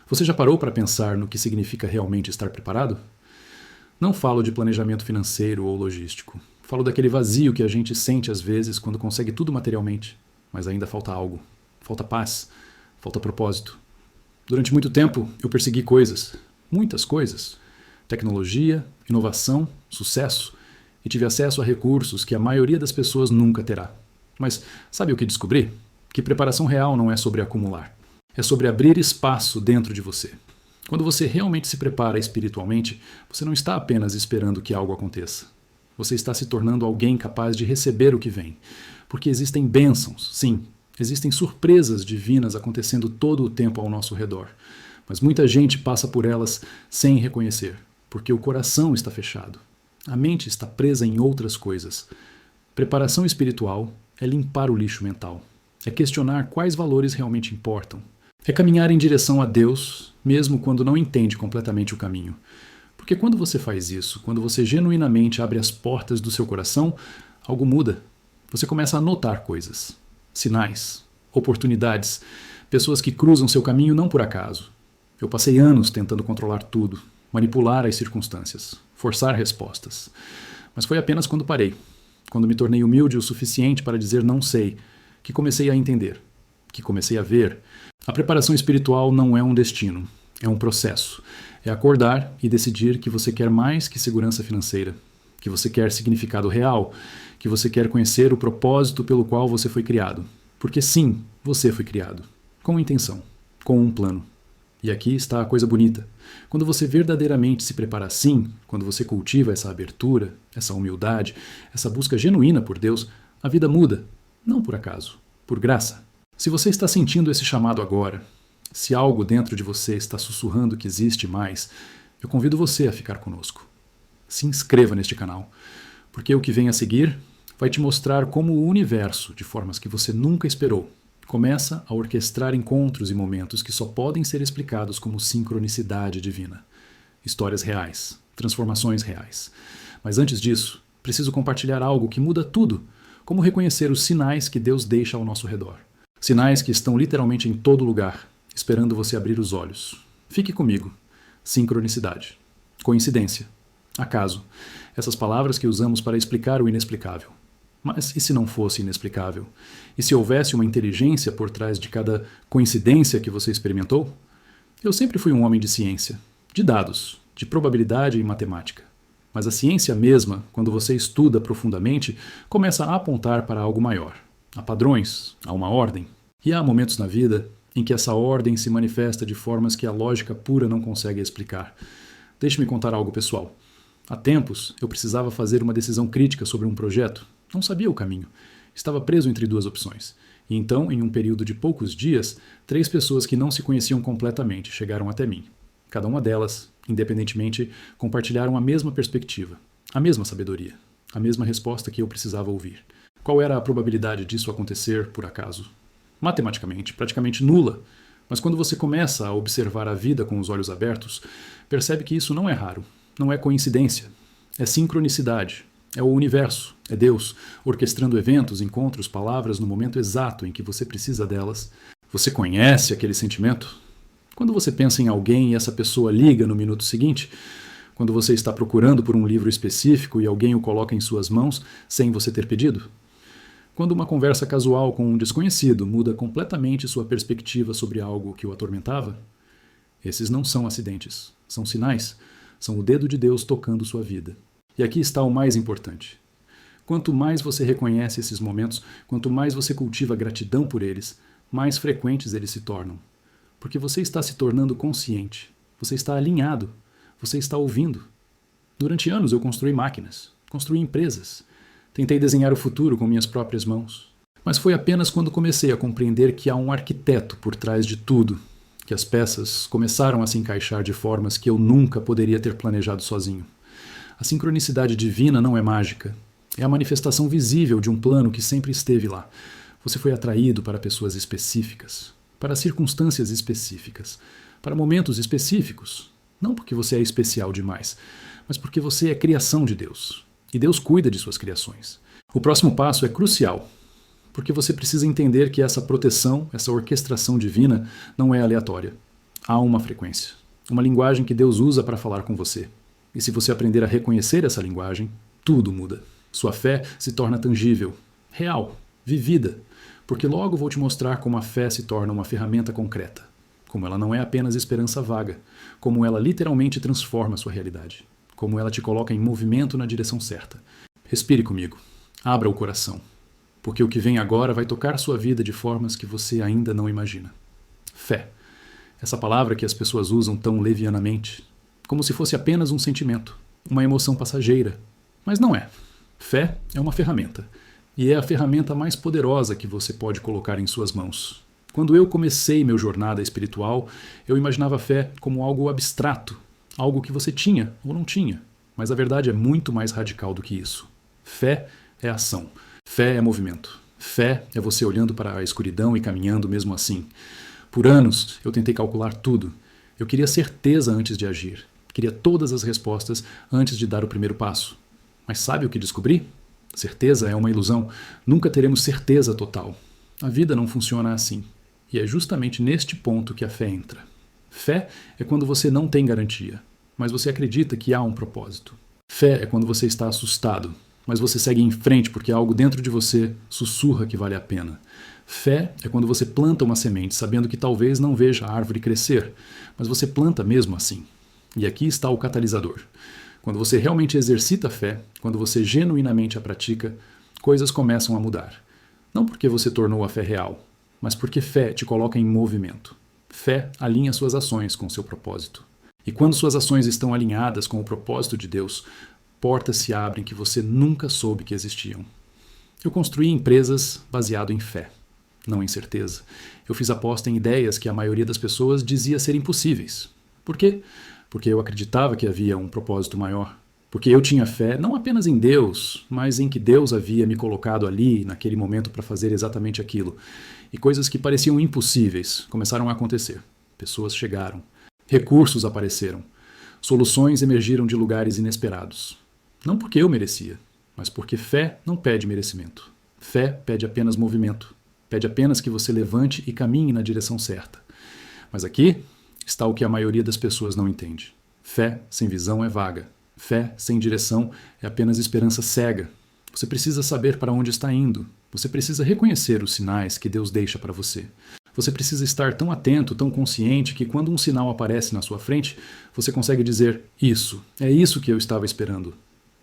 Você já parou para pensar no que significa realmente estar preparado? Não falo de planejamento financeiro ou logístico. Falo daquele vazio que a gente sente às vezes quando consegue tudo materialmente, mas ainda falta algo. Falta paz, falta propósito. Durante muito tempo eu persegui coisas, muitas coisas. Tecnologia, inovação, sucesso, e tive acesso a recursos que a maioria das pessoas nunca terá. Mas sabe o que descobri? Que preparação real não é sobre acumular. É sobre abrir espaço dentro de você. Quando você realmente se prepara espiritualmente, você não está apenas esperando que algo aconteça. Você está se tornando alguém capaz de receber o que vem. Porque existem bênçãos, sim, existem surpresas divinas acontecendo todo o tempo ao nosso redor. Mas muita gente passa por elas sem reconhecer, porque o coração está fechado. A mente está presa em outras coisas. Preparação espiritual é limpar o lixo mental. É questionar quais valores realmente importam. É caminhar em direção a Deus, mesmo quando não entende completamente o caminho. Porque quando você faz isso, quando você genuinamente abre as portas do seu coração, algo muda. Você começa a notar coisas, sinais, oportunidades, pessoas que cruzam seu caminho não por acaso. Eu passei anos tentando controlar tudo, manipular as circunstâncias, forçar respostas. Mas foi apenas quando parei, quando me tornei humilde o suficiente para dizer não sei, que comecei a entender, que comecei a ver. A preparação espiritual não é um destino, é um processo. É acordar e decidir que você quer mais que segurança financeira, que você quer significado real, que você quer conhecer o propósito pelo qual você foi criado. Porque sim, você foi criado, com intenção, com um plano. E aqui está a coisa bonita. Quando você verdadeiramente se prepara assim, quando você cultiva essa abertura, essa humildade, essa busca genuína por Deus, a vida muda, não por acaso, por graça. Se você está sentindo esse chamado agora, se algo dentro de você está sussurrando que existe mais, eu convido você a ficar conosco. Se inscreva neste canal, porque o que vem a seguir vai te mostrar como o universo, de formas que você nunca esperou, começa a orquestrar encontros e momentos que só podem ser explicados como sincronicidade divina. Histórias reais, transformações reais. Mas antes disso, preciso compartilhar algo que muda tudo, como reconhecer os sinais que Deus deixa ao nosso redor. Sinais que estão literalmente em todo lugar, esperando você abrir os olhos. Fique comigo. Sincronicidade. Coincidência. Acaso. Essas palavras que usamos para explicar o inexplicável. Mas e se não fosse inexplicável? E se houvesse uma inteligência por trás de cada coincidência que você experimentou? Eu sempre fui um homem de ciência, de dados, de probabilidade e matemática. Mas a ciência mesma, quando você estuda profundamente, começa a apontar para algo maior. Há padrões, há uma ordem. E há momentos na vida em que essa ordem se manifesta de formas que a lógica pura não consegue explicar. Deixe-me contar algo pessoal. Há tempos, eu precisava fazer uma decisão crítica sobre um projeto. Não sabia o caminho. Estava preso entre duas opções. E então, em um período de poucos dias, 3 pessoas que não se conheciam completamente chegaram até mim. Cada uma delas, independentemente, compartilharam a mesma perspectiva, a mesma sabedoria, a mesma resposta que eu precisava ouvir. Qual era a probabilidade disso acontecer por acaso? Matematicamente, praticamente nula. Mas quando você começa a observar a vida com os olhos abertos, percebe que isso não é raro, não é coincidência. É sincronicidade, é o universo, é Deus, orquestrando eventos, encontros, palavras no momento exato em que você precisa delas. Você conhece aquele sentimento? Quando você pensa em alguém e essa pessoa liga no minuto seguinte, quando você está procurando por um livro específico e alguém o coloca em suas mãos sem você ter pedido? Quando uma conversa casual com um desconhecido muda completamente sua perspectiva sobre algo que o atormentava? Esses não são acidentes, são sinais, são o dedo de Deus tocando sua vida. E aqui está o mais importante. Quanto mais você reconhece esses momentos, quanto mais você cultiva gratidão por eles, mais frequentes eles se tornam. Porque você está se tornando consciente, você está alinhado, você está ouvindo. Durante anos eu construí máquinas, construí empresas, tentei desenhar o futuro com minhas próprias mãos. Mas foi apenas quando comecei a compreender que há um arquiteto por trás de tudo, que as peças começaram a se encaixar de formas que eu nunca poderia ter planejado sozinho. A sincronicidade divina não é mágica. É a manifestação visível de um plano que sempre esteve lá. Você foi atraído para pessoas específicas, para circunstâncias específicas, para momentos específicos. Não porque você é especial demais, mas porque você é criação de Deus. E Deus cuida de suas criações. O próximo passo é crucial, porque você precisa entender que essa proteção, essa orquestração divina, não é aleatória. Há uma frequência, uma linguagem que Deus usa para falar com você. E se você aprender a reconhecer essa linguagem, tudo muda. Sua fé se torna tangível, real, vivida, porque logo vou te mostrar como a fé se torna uma ferramenta concreta, como ela não é apenas esperança vaga, como ela literalmente transforma a sua realidade, como ela te coloca em movimento na direção certa. Respire comigo, abra o coração, porque o que vem agora vai tocar sua vida de formas que você ainda não imagina. Fé. Essa palavra que as pessoas usam tão levianamente, como se fosse apenas um sentimento, uma emoção passageira. Mas não é. Fé é uma ferramenta. E é a ferramenta mais poderosa que você pode colocar em suas mãos. Quando eu comecei minha jornada espiritual, eu imaginava a fé como algo abstrato, algo que você tinha ou não tinha. Mas a verdade é muito mais radical do que isso. Fé é ação. Fé é movimento. Fé é você olhando para a escuridão e caminhando mesmo assim. Por anos, eu tentei calcular tudo. Eu queria certeza antes de agir. Queria todas as respostas antes de dar o primeiro passo. Mas sabe o que descobri? Certeza é uma ilusão. Nunca teremos certeza total. A vida não funciona assim. E é justamente neste ponto que a fé entra. Fé é quando você não tem garantia, mas você acredita que há um propósito. Fé é quando você está assustado, mas você segue em frente porque algo dentro de você sussurra que vale a pena. Fé é quando você planta uma semente sabendo que talvez não veja a árvore crescer, mas você planta mesmo assim. E aqui está o catalisador. Quando você realmente exercita a fé, quando você genuinamente a pratica, coisas começam a mudar. Não porque você tornou a fé real, mas porque fé te coloca em movimento. Fé alinha suas ações com seu propósito. E quando suas ações estão alinhadas com o propósito de Deus, portas se abrem que você nunca soube que existiam. Eu construí empresas baseado em fé, não em certeza. Eu fiz aposta em ideias que a maioria das pessoas dizia ser impossíveis. Por quê? Porque eu acreditava que havia um propósito maior. Porque eu tinha fé não apenas em Deus, mas em que Deus havia me colocado ali, naquele momento, para fazer exatamente aquilo. E coisas que pareciam impossíveis começaram a acontecer. Pessoas chegaram. Recursos apareceram. Soluções emergiram de lugares inesperados. Não porque eu merecia, mas porque fé não pede merecimento. Fé pede apenas movimento. Pede apenas que você levante e caminhe na direção certa. Mas aqui está o que a maioria das pessoas não entende. Fé sem visão é vaga. Fé sem direção é apenas esperança cega. Você precisa saber para onde está indo. Você precisa reconhecer os sinais que Deus deixa para você. Você precisa estar tão atento, tão consciente, que quando um sinal aparece na sua frente, você consegue dizer, isso, é isso que eu estava esperando.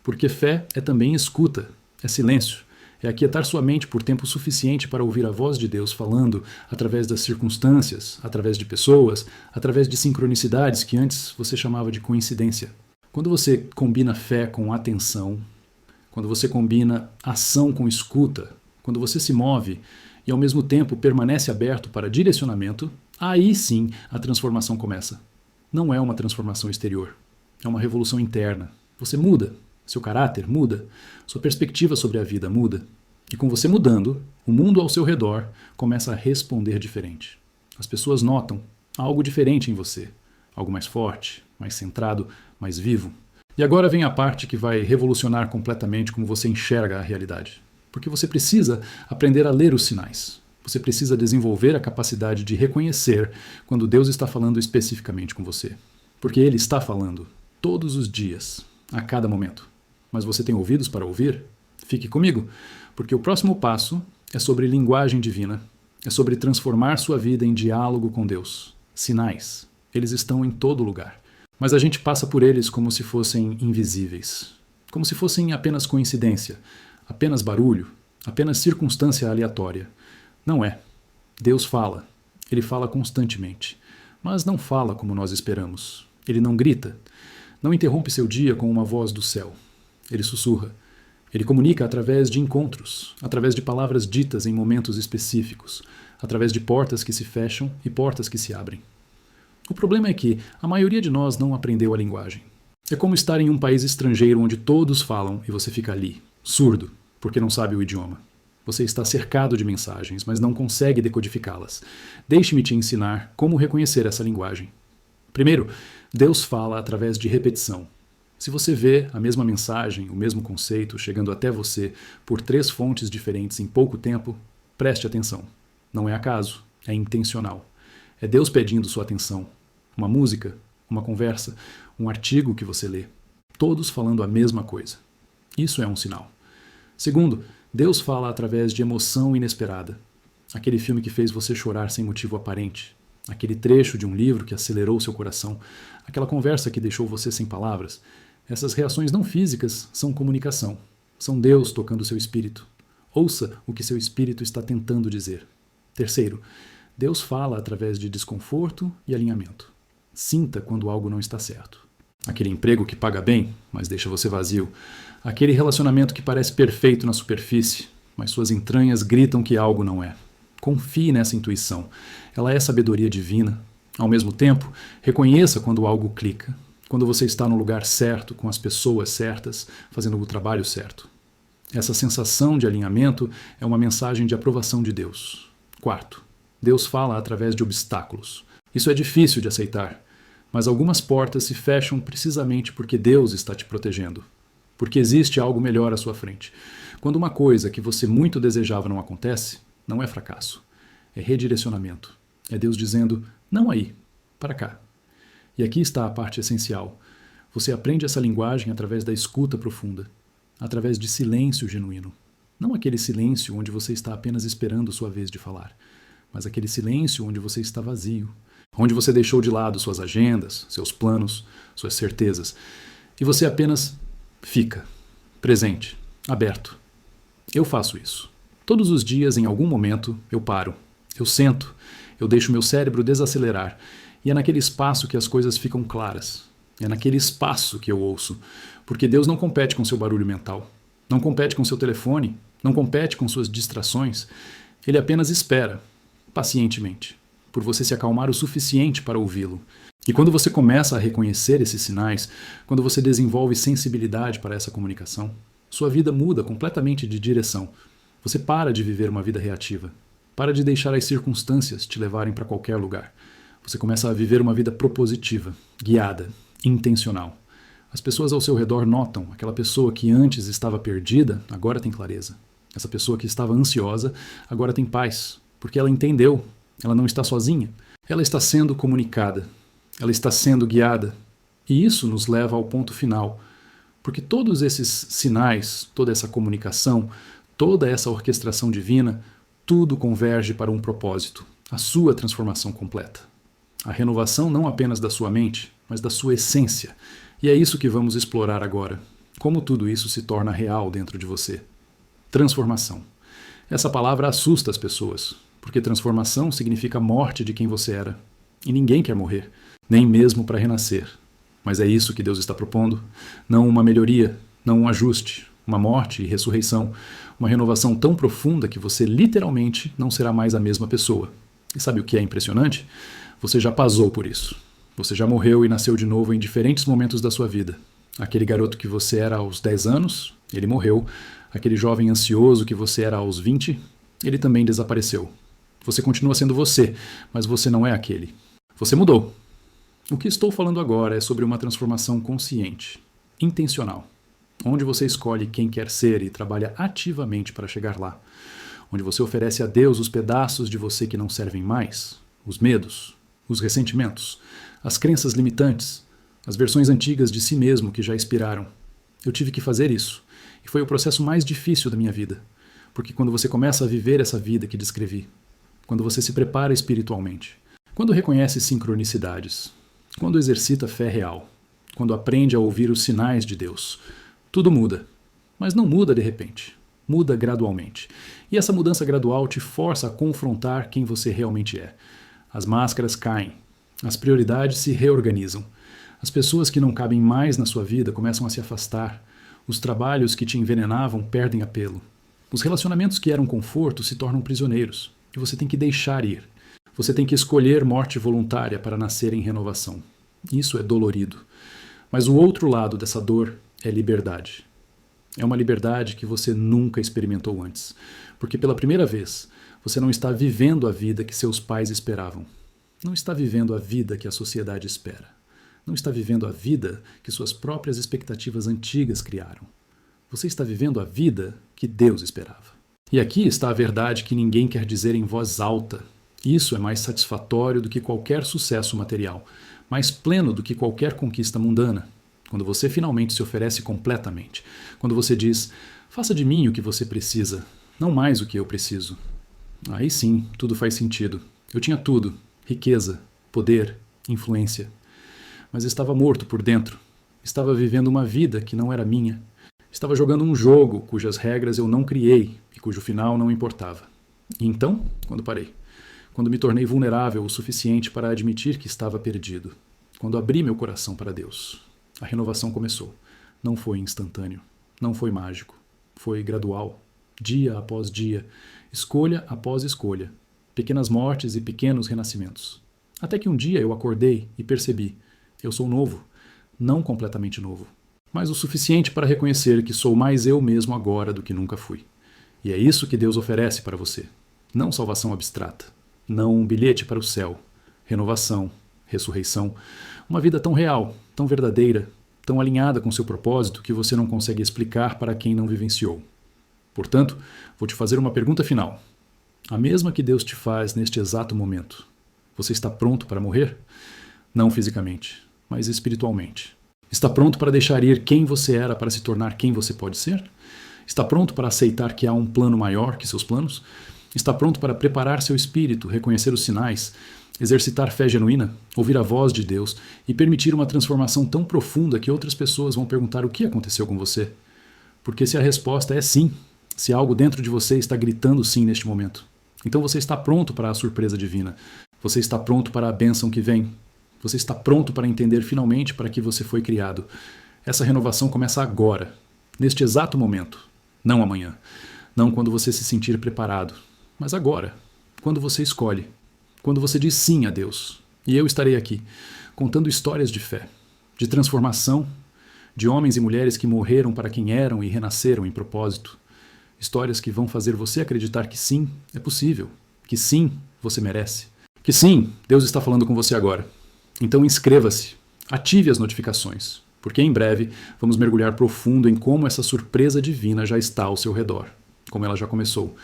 Porque fé é também escuta, é silêncio, é aquietar sua mente por tempo suficiente para ouvir a voz de Deus falando através das circunstâncias, através de pessoas, através de sincronicidades que antes você chamava de coincidência. Quando você combina fé com atenção, quando você combina ação com escuta, quando você se move e ao mesmo tempo permanece aberto para direcionamento, aí sim a transformação começa. Não é uma transformação exterior, é uma revolução interna. Você muda, seu caráter muda, sua perspectiva sobre a vida muda. E com você mudando, o mundo ao seu redor começa a responder diferente. As pessoas notam algo diferente em você, algo mais forte, mais centrado, mais vivo. E agora vem a parte que vai revolucionar completamente como você enxerga a realidade. Porque você precisa aprender a ler os sinais. Você precisa desenvolver a capacidade de reconhecer quando Deus está falando especificamente com você. Porque Ele está falando todos os dias, a cada momento. Mas você tem ouvidos para ouvir? Fique comigo, porque o próximo passo é sobre linguagem divina. É sobre transformar sua vida em diálogo com Deus. Sinais. Eles estão em todo lugar. Mas a gente passa por eles como se fossem invisíveis. Como se fossem apenas coincidência, apenas barulho, apenas circunstância aleatória. Não é. Deus fala. Ele fala constantemente. Mas não fala como nós esperamos. Ele não grita. Não interrompe seu dia com uma voz do céu. Ele sussurra. Ele comunica através de encontros, através de palavras ditas em momentos específicos, através de portas que se fecham e portas que se abrem. O problema é que a maioria de nós não aprendeu a linguagem. É como estar em um país estrangeiro onde todos falam e você fica ali, surdo, porque não sabe o idioma. Você está cercado de mensagens, mas não consegue decodificá-las. Deixe-me te ensinar como reconhecer essa linguagem. Primeiro, Deus fala através de repetição. Se você vê a mesma mensagem, o mesmo conceito chegando até você por 3 fontes diferentes em pouco tempo, preste atenção. Não é acaso, é intencional. É Deus pedindo sua atenção. uma música, uma conversa, um artigo que você lê. Todos falando a mesma coisa. Isso é um sinal. Segundo, Deus fala através de emoção inesperada. Aquele filme que fez você chorar sem motivo aparente. Aquele trecho de um livro que acelerou seu coração. Aquela conversa que deixou você sem palavras. Essas reações não físicas são comunicação. São Deus tocando seu espírito. Ouça o que seu espírito está tentando dizer. Terceiro, Deus fala através de desconforto e alinhamento. Sinta quando algo não está certo. Aquele emprego que paga bem, mas deixa você vazio. Aquele relacionamento que parece perfeito na superfície, mas suas entranhas gritam que algo não é. Confie nessa intuição. Ela é sabedoria divina. Ao mesmo tempo, reconheça quando algo clica. Quando você está no lugar certo, com as pessoas certas, fazendo o trabalho certo. Essa sensação de alinhamento é uma mensagem de aprovação de Deus. Quarto, Deus fala através de obstáculos. Isso é difícil de aceitar, mas algumas portas se fecham precisamente porque Deus está te protegendo. Porque existe algo melhor à sua frente. Quando uma coisa que você muito desejava não acontece, não é fracasso. É redirecionamento. É Deus dizendo, não aí, para cá. E aqui está a parte essencial. Você aprende essa linguagem através da escuta profunda. Através de silêncio genuíno. Não aquele silêncio onde você está apenas esperando sua vez de falar, mas aquele silêncio onde você está vazio, onde você deixou de lado suas agendas, seus planos, suas certezas, e você apenas fica, presente, aberto. Eu faço isso. Todos os dias, em algum momento, eu paro, eu sento, eu deixo meu cérebro desacelerar, e é naquele espaço que as coisas ficam claras. É naquele espaço que eu ouço, porque Deus não compete com seu barulho mental, não compete com seu telefone, não compete com suas distrações. Ele apenas espera, pacientemente, por você se acalmar o suficiente para ouvi-lo. E quando você começa a reconhecer esses sinais, quando você desenvolve sensibilidade para essa comunicação, sua vida muda completamente de direção. Você para de viver uma vida reativa, para de deixar as circunstâncias te levarem para qualquer lugar. Você começa a viver uma vida propositiva, guiada, intencional. As pessoas ao seu redor notam, aquela pessoa que antes estava perdida, agora tem clareza. Essa pessoa que estava ansiosa, agora tem paz, porque ela entendeu, ela não está sozinha. Ela está sendo comunicada, ela está sendo guiada. E isso nos leva ao ponto final, porque todos esses sinais, toda essa comunicação, toda essa orquestração divina, tudo converge para um propósito, a sua transformação completa. A renovação não apenas da sua mente, mas da sua essência. E é isso que vamos explorar agora. Como tudo isso se torna real dentro de você. Transformação. Essa palavra assusta as pessoas, porque transformação significa morte de quem você era. E ninguém quer morrer, nem mesmo para renascer. Mas é isso que Deus está propondo. Não uma melhoria, não um ajuste, uma morte e ressurreição. Uma renovação tão profunda que você literalmente não será mais a mesma pessoa. E sabe o que é impressionante? Você já passou por isso. Você já morreu e nasceu de novo em diferentes momentos da sua vida. Aquele garoto que você era aos 10 anos, ele morreu. Aquele jovem ansioso que você era aos 20, ele também desapareceu. Você continua sendo você, mas você não é aquele. Você mudou. O que estou falando agora é sobre uma transformação consciente, intencional, onde você escolhe quem quer ser e trabalha ativamente para chegar lá. Onde você oferece a Deus os pedaços de você que não servem mais, os medos, os ressentimentos, as crenças limitantes, as versões antigas de si mesmo que já expiraram. Eu tive que fazer isso, e foi o processo mais difícil da minha vida, porque quando você começa a viver essa vida que descrevi, quando você se prepara espiritualmente, quando reconhece sincronicidades, quando exercita fé real, quando aprende a ouvir os sinais de Deus, tudo muda, mas não muda de repente, muda gradualmente. E essa mudança gradual te força a confrontar quem você realmente é. As máscaras caem, as prioridades se reorganizam. As pessoas que não cabem mais na sua vida começam a se afastar. Os trabalhos que te envenenavam perdem apelo. Os relacionamentos que eram conforto se tornam prisioneiros. E você tem que deixar ir. Você tem que escolher morte voluntária para nascer em renovação. Isso é dolorido. Mas o outro lado dessa dor é liberdade. É uma liberdade que você nunca experimentou antes. Porque pela primeira vez, você não está vivendo a vida que seus pais esperavam. Não está vivendo a vida que a sociedade espera. Não está vivendo a vida que suas próprias expectativas antigas criaram. Você está vivendo a vida que Deus esperava. E aqui está a verdade que ninguém quer dizer em voz alta. Isso é mais satisfatório do que qualquer sucesso material. mais pleno do que qualquer conquista mundana, quando você finalmente se oferece completamente, quando você diz, faça de mim o que você precisa, não mais o que eu preciso. Aí sim, tudo faz sentido. Eu tinha tudo, riqueza, poder, influência, mas estava morto por dentro, estava vivendo uma vida que não era minha, estava jogando um jogo cujas regras eu não criei e cujo final não importava. E então, quando parei, quando me tornei vulnerável o suficiente para admitir que estava perdido, quando abri meu coração para Deus, a renovação começou. Não foi instantâneo, não foi mágico, foi gradual, dia após dia, escolha após escolha, pequenas mortes e pequenos renascimentos. Até que um dia eu acordei e percebi, eu sou novo, não completamente novo, mas o suficiente para reconhecer que sou mais eu mesmo agora do que nunca fui. E é isso que Deus oferece para você. Não salvação abstrata, não um bilhete para o céu, renovação, ressurreição, uma vida tão real, tão verdadeira, tão alinhada com seu propósito que você não consegue explicar para quem não vivenciou. Portanto, vou te fazer uma pergunta final. A mesma que Deus te faz neste exato momento. Você está pronto para morrer? Não fisicamente, mas espiritualmente. Está pronto para deixar ir quem você era para se tornar quem você pode ser? Está pronto para aceitar que há um plano maior que seus planos? Está pronto para preparar seu espírito, reconhecer os sinais, exercitar fé genuína, ouvir a voz de Deus e permitir uma transformação tão profunda que outras pessoas vão perguntar o que aconteceu com você? Porque se a resposta é sim, se algo dentro de você está gritando sim neste momento, então você está pronto para a surpresa divina. Você está pronto para a bênção que vem. Você está pronto para entender finalmente para que você foi criado. Essa renovação começa agora, neste exato momento. Não amanhã, não quando você se sentir preparado, mas agora, quando você escolhe, quando você diz sim a Deus. E eu estarei aqui, contando histórias de fé, de transformação, de homens e mulheres que morreram para quem eram e renasceram em propósito. Histórias que vão fazer você acreditar que sim, é possível, que sim, você merece, que sim, Deus está falando com você agora. Então inscreva-se, ative as notificações, porque em breve vamos mergulhar profundo em como essa surpresa divina já está ao seu redor, como ela já começou,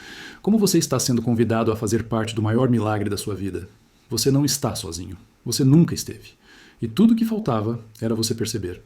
como você está sendo convidado a fazer parte do maior milagre da sua vida. Você não está sozinho, você nunca esteve, e tudo o que faltava era você perceber.